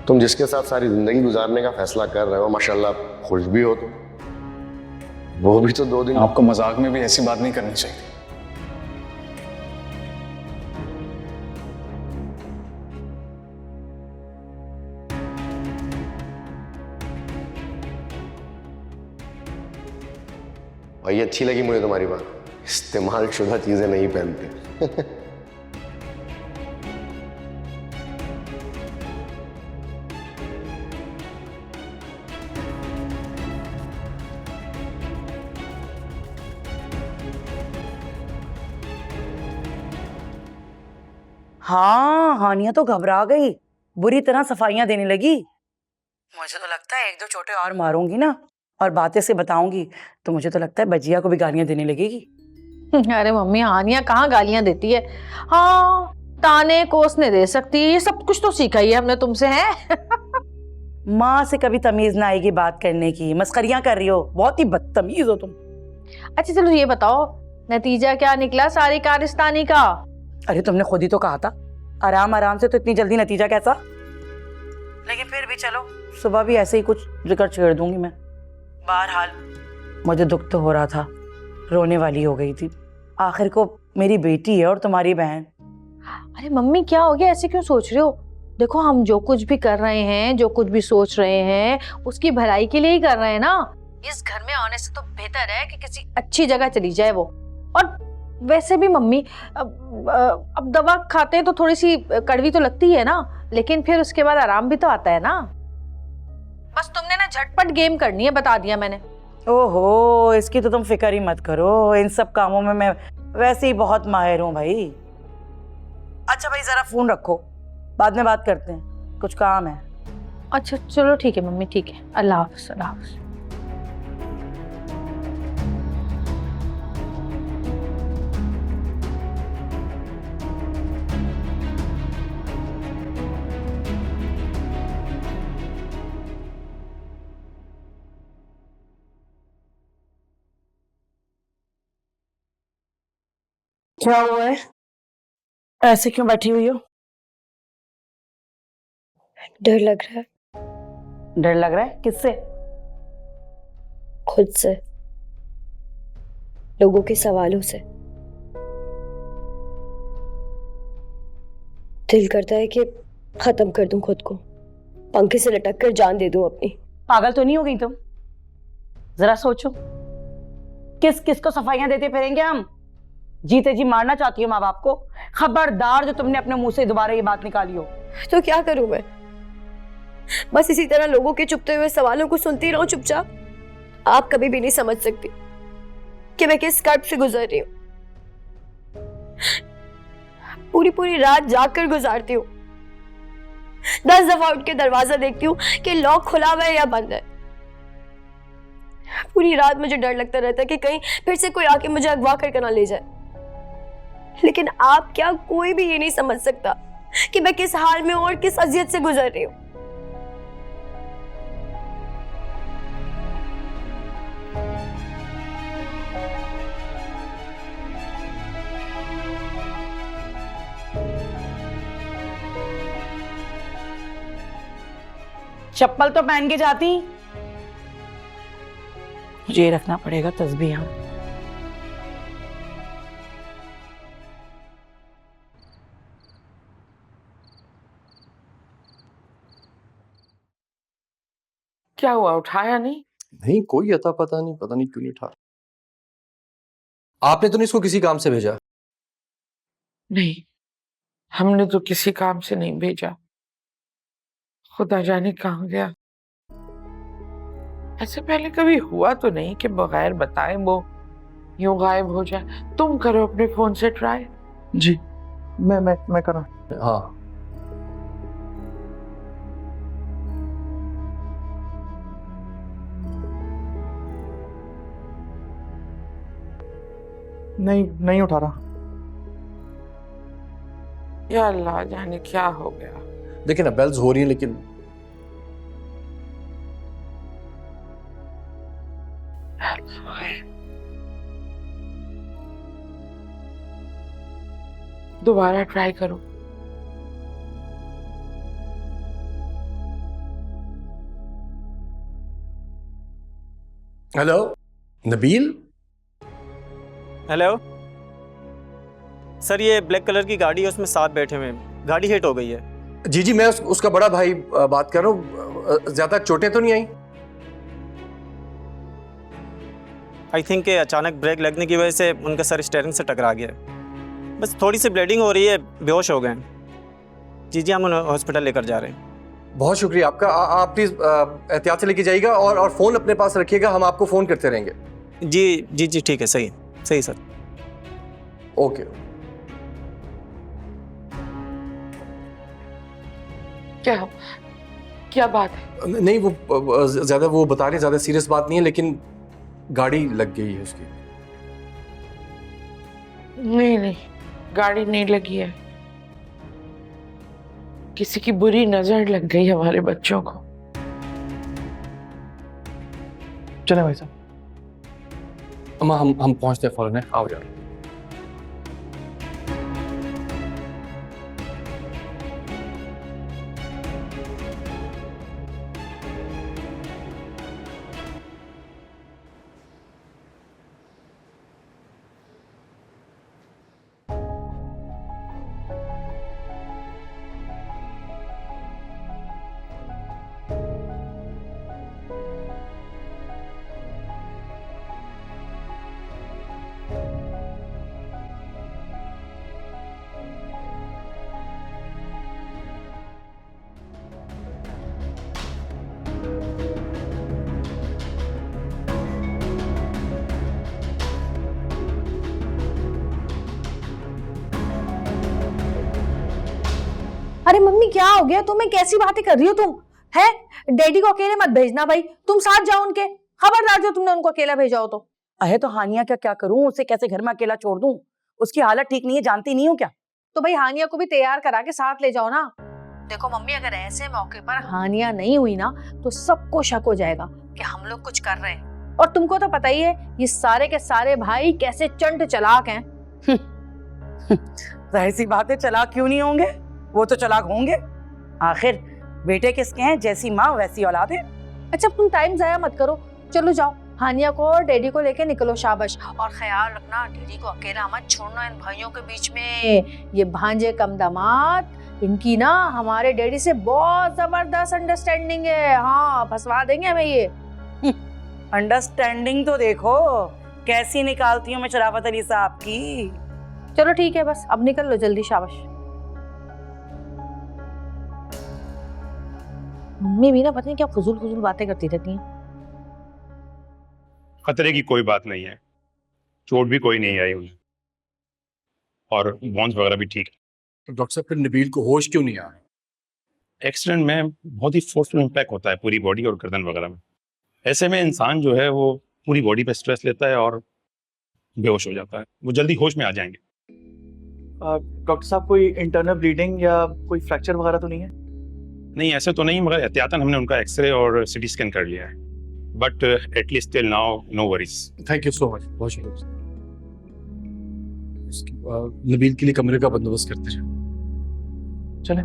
तुम जिसके साथ सारी जिंदगी गुजारने का फैसला कर रहे हो, माशाल्लाह खुश भी हो तुम। वो भी तो 2 दिन। आपको मजाक में भी ऐसी बात नहीं करनी चाहिए। भाई अच्छी लगी मुझे तुम्हारी बात, इस्तेमाल शुदा चीजें नहीं पहनते। हाँ, हानिया तो घबरा गई, बुरी तरह सफाइयां देने लगी। मुझे तो लगता है 1-2 चोटें और मारूंगी ना और बातें से बताऊंगी तो मुझे तो लगता है बजिया को भी गालियां देने लगेगी। अरे मम्मी, हानिया कहाँ गालियां देती है। हाँ, ताने कोसने दे सकती है, ये सब कुछ तो सीखा ही है हमने तुमसे, है। माँ से कभी तमीज ना आएगी बात करने की, मस्करियां कर रही हो, बहुत ही बदतमीज हो तुम। अच्छा चलो ये बताओ, नतीजा क्या निकला सारी कारस्तानी का? अरे तुमने खुद ही तो कहा था आराम आराम से, तो इतनी जल्दी नतीजा कैसा? लेकिन फिर भी चलो, सुबह भी ऐसे ही कुछ जिक्र छेड़ दूंगी मैं। बहरहाल मुझे दुख तो हो रहा था, रोने वाली हो गई थी। आखिर को मेरी बेटी है और तुम्हारी बहन। अरे मम्मी क्या हो गया, ऐसे क्यों सोच रहे हो? देखो हम जो कुछ भी कर रहे हैं, जो कुछ भी सोच रहे हैं, उसकी भलाई के लिए ही कर रहे हैं ना। इस घर में आने से तो बेहतर है कि किसी अच्छी जगह चली जाए वो। और वैसे भी मम्मी, अब दवा खाते हैं तो थोड़ी सी कड़वी तो लगती है ना, लेकिन फिर उसके बाद आराम भी तो आता है ना। बस तुमने ना झटपट गेम करनी है, बता दिया मैंने। ओहो, इसकी तो तुम फिक्र ही मत करो, इन सब कामों में मैं वैसे ही बहुत माहिर हूँ भाई। अच्छा भाई जरा फोन रखो, बाद में बात करते हैं, कुछ काम है। अच्छा चलो ठीक है मम्मी, ठीक है, अल्लाह हाफ़िज़, अल्लाह हाफ़िज़। क्या हुआ है, ऐसे क्यों बैठी हुई हो? डर लग रहा है। डर लग रहा है? किससे? खुद से, लोगों के सवालों से। दिल करता है कि खत्म कर दूं खुद को, पंखे से लटक कर जान दे दूं अपनी। पागल तो नहीं हो गई तुम? जरा सोचो, किस किस को सफाइयां देते फिरेंगे हम? जीते जी मारना चाहती हो माँ बाप को? खबरदार जो तुमने अपने मुंह से दोबारा ये बात निकाली हो। तो क्या करूं मैं? बस इसी तरह लोगों के चुपते हुए सवालों को सुनती रहूं चुपचाप? आप कभी भी नहीं समझ सकती कि मैं किस कर्ब से गुजर रही हूँ। पूरी पूरी रात जागकर गुजारती हूँ, 10 दफा उठ के दरवाजा देखती हूँ कि लॉक खुला हुआ है या बंद है। पूरी रात मुझे डर लगता रहता है कि कहीं फिर से कोई आके मुझे अगवा करके ना ले जाए। लेकिन आप क्या, कोई भी ये नहीं समझ सकता कि मैं किस हाल में हूं और किस अजियत से गुजर रही हूं। चप्पल तो पहन के जाती। मुझे रखना पड़ेगा तस्बीह यहाँ। क्या हुआ, उठाया नहीं? नहीं, कोई अता पता नहीं क्यों नहीं उठा। आपने तो नहीं इसको किसी काम से भेजा? नहीं, हमने तो किसी काम से नहीं भेजा, खुदा जाने कहाँ गया। ऐसे पहले कभी हुआ तो नहीं कि बगैर बताए वो यूं गायब हो जाए। तुम करो अपने फोन से ट्राई। जी, मैं कर रहा। हाँ, नहीं उठा रहा। या अल्लाह जाने क्या हो गया। देखिए ना, बेल्स हो रही है लेकिन दोबारा ट्राई करो। हेलो नबील। हेलो सर, ये ब्लैक कलर की गाड़ी है, उसमें 7 बैठे हुए हैं। गाड़ी हिट हो गई है। जी जी, मैं उसका बड़ा भाई बात कर रहा हूँ। ज्यादा चोटें तो नहीं आई? आई थिंक अचानक ब्रेक लगने की वजह से उनका सर स्टीयरिंग से टकरा गया है। बस थोड़ी सी ब्लीडिंग हो रही है, बेहोश हो गए हैं। जी जी, हम उन्हें हॉस्पिटल लेकर जा रहे हैं। बहुत शुक्रिया आपका। आप प्लीज एहतियात से लेके जाइएगा और फोन अपने पास रखिएगा, हम आपको फोन करते रहेंगे। जी जी जी, ठीक है, सही सही सर। ओके। क्या बात है? नहीं, वो ज्यादा वो बता रहे, ज्यादा सीरियस बात नहीं है, लेकिन गाड़ी लग गई है उसकी। नहीं, गाड़ी नहीं लगी है। किसी की बुरी नजर लग गई हमारे बच्चों को। चले भाई साहब, अम्मा हम पहुंचते हैं फौरन। आओ यार। अरे मम्मी क्या हो गया तुम्हें? कैसी बातें कर रही हो तुम? है डैडी को अकेले मत भेजना भाई, तुम साथ जाओ उनके। खबरदार जो तुमने उनको अकेला भेजा हो तो। अहे तो हानिया क्या करूं, उसे कैसे घर में अकेला छोड़ दूं? उसकी हालत ठीक नहीं है, जानती नहीं हो क्या? तो भाई हानिया को भी तैयार करा के साथ ले जाओ ना। देखो मम्मी, अगर ऐसे मौके पर हानिया नहीं हुई ना तो सबको शक हो जाएगा कि हम लोग कुछ कर रहे हैं। और तुमको तो पता ही है ये सारे के सारे भाई कैसे चंट चालाक हैं। जाहिर सी बात है, चालाक क्यों नहीं होंगे? वो तो चालाक होंगे। आखिर बेटे किसके हैं? जैसी माँ वैसी औलाद है। अच्छा तुम टाइम जाया मत करो, चलो जाओ हानिया को और डैडी को लेके निकलो। शाबाश। और ख्याल रखना, डैडी को अकेला मत छोड़ना इन भाइयों के बीच में। ये भांजे कम दामाद, इनकी ना हमारे डैडी से बहुत जबरदस्त अंडरस्टैंडिंग है। हाँ, फंसवा देंगे हमें ये। अंडरस्टैंडिंग तो देखो कैसी निकालती हूँ मैं शराफत अली साहब की। चलो ठीक है, बस अब निकल लो जल्दी। शाबाश। मम्मी भी ना पता नहीं क्या फजूल बातें करती रहती हैं। खतरे की कोई बात नहीं है, चोट भी कोई नहीं आई उन्हें, और बोन्स वगैरह भी ठीक है। डॉक्टर साहब, फिर नबील को होश क्यों नहीं आया? एक्सीडेंट में बहुत ही फोर्सफुल इम्पैक्ट होता है पूरी बॉडी और गर्दन वगैरह में। ऐसे में इंसान जो है वो पूरी बॉडी पे स्ट्रेस लेता है और बेहोश हो जाता है। वो जल्दी होश में आ जाएंगे। डॉक्टर साहब, कोई इंटरनल ब्लीडिंग या कोई फ्रैक्चर वगैरह तो नहीं है? नहीं, ऐसे तो नहीं, मगर एहतियातन हमने उनका एक्सरे और सिटी स्कैन कर लिया है। But at least till now no worries. Thank you so much, बहुत शुक्रिया। नबील के लिए कमरे का बंदोबस्त करते हैं। चलें।